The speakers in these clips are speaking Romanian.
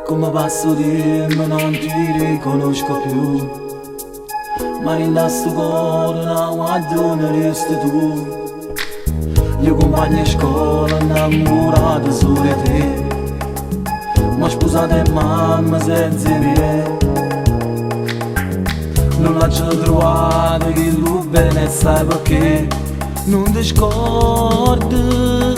Come passo di me non ti riconosco più, ma in sto cuore una guardia ne resti tu. Io compagno di scuola innamorato solo di te, ma sposata e mamma senza me. Non l'ho trovato che tu bene sai perché non ti scordi.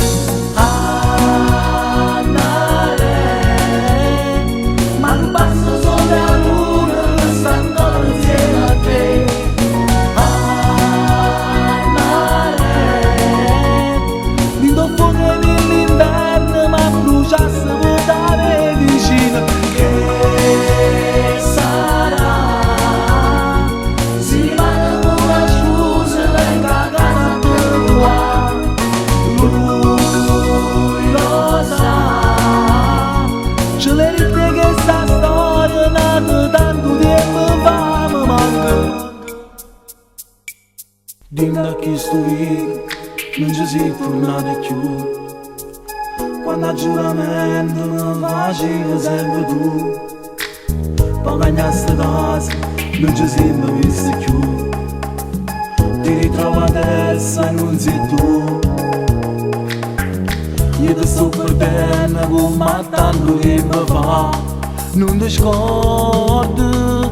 Din da questo vita non ci si tornate più, quando a giuramento mi facevi sempre tu. Poi guardare sta casa non ci siamo visti più, ti ritrovo adesso e non sei tu. Io ti sto per bene come tanto tempo fa, non ti scordi.